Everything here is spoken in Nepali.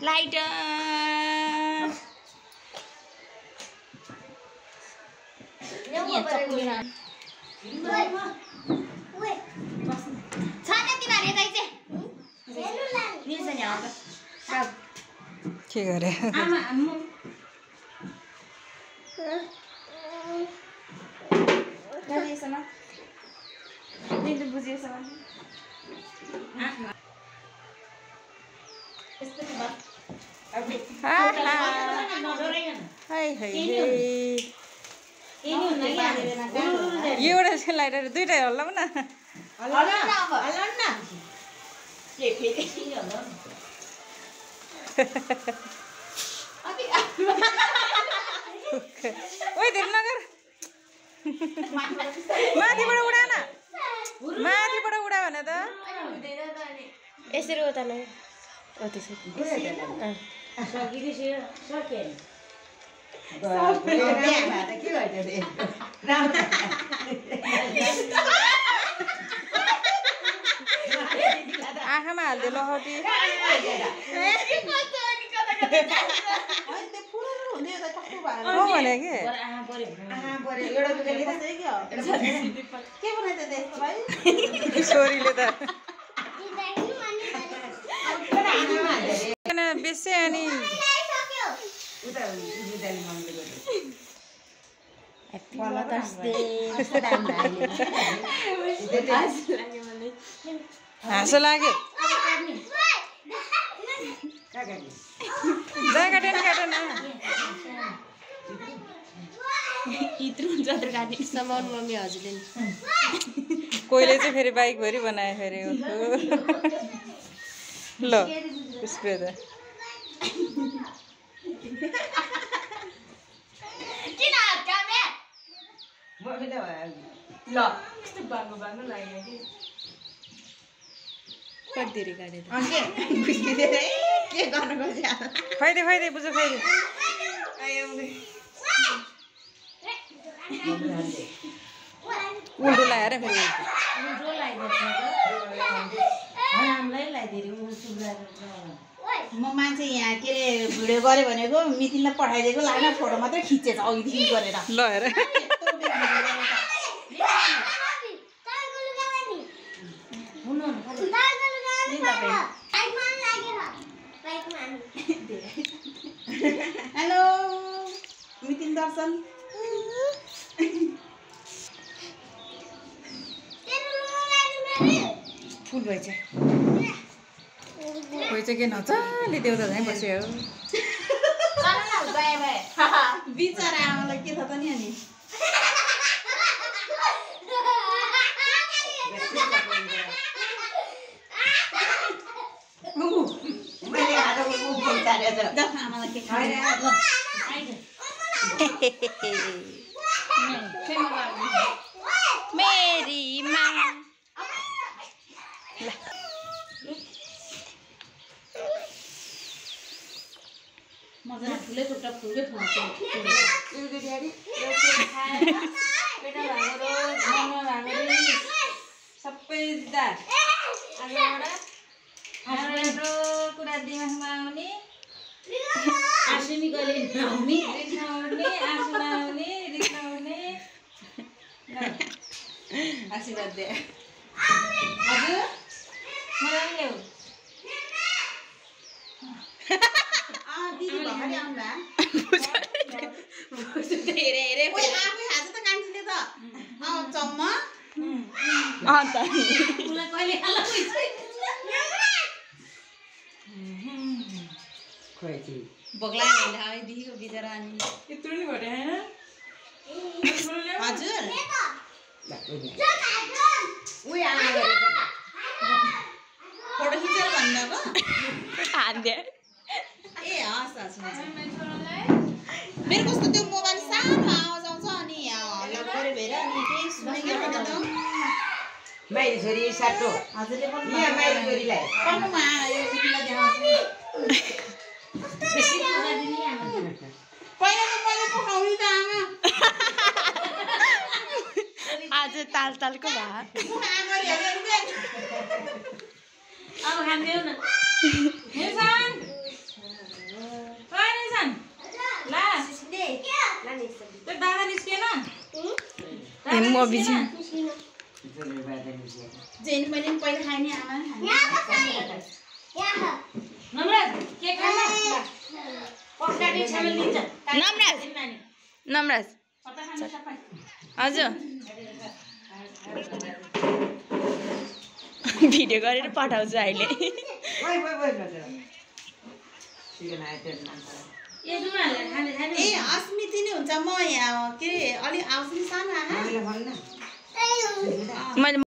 लाइटर के गरे एउटा चाहिँ लाइटर दुईटै हल्ला न ओइ धेरै नगर माथिबाट उडा न माथिबाट उडा भने त यसरी उता नै आँखामा हाल्दै लहटी भने के छोरीले त बेसी अनि हाँसो लाग्यो जा काटेन काटेन सामान मम्मी हजुरले कोहीले चाहिँ फेरि बाइकभरि बनायो फेरि ल स्प्रे त खुवाइदे खुवाइदे बुझ खुवाइदे उल्टो लगाएर फेरि म मान्छे यहाँ के अरे भिडियो गरेँ भनेको मितिनलाई पठाइदिएको लान फोटो मात्रै खिचेछ अघिदेखि गरेर ल हेर हेलो मितिन दर्शन फुल भएछ कोही चाहिँ के नचाले देउता झैँ बस्यो बिचरा आमालाई के थाहा त नि अनि आमालाई के मेरी माँ मजाले फुलै टुक्रा फुलकै फुल्छ सबै दिँदा आजबाट कुरा दिमागमा आउने आसिनी कहिले नआउने रिस नउठ्ने आँसु नआउने रिस नउठ्ने आशीर्वाद दे हजुर मलाई पनि ल्याऊ दिदी भर्खरै आउँदा हेरे हेरे आफै खान्छ त कान्छीले त चम्मा अन्त उसलाई कहिले खाला भोग्ला देखिको बिचरा अनि यत्रो नि घटे हैन हजुर फोटो खिचेर भन्नुभएको हान्दे ए हस् हस् मेरो कस्तो त्यो मोबाइल सानो आवाज आउँछ अनि हल्ला गरे भएर अनि केही सुनेको छैन त माइली छोरी साटो हजुरले पनि यहाँ माइली छोरीलाई पढ्नुमा यो मिटिङलाई देखाउँछु बेसी कुरा दिने आमा पहिला त मैले पकाउने त आमा आज ताल तालको भात अब खान्देऊ न म बिजी जेन मैले पनि पहिला खाएँ नि आमा नमराज हजुर भिडियो गरेर पठाउँछु अहिले ए अस्मिति नै हुन्छ म यहाँ के अरे अलि आउँछु नि सानो आमा मैले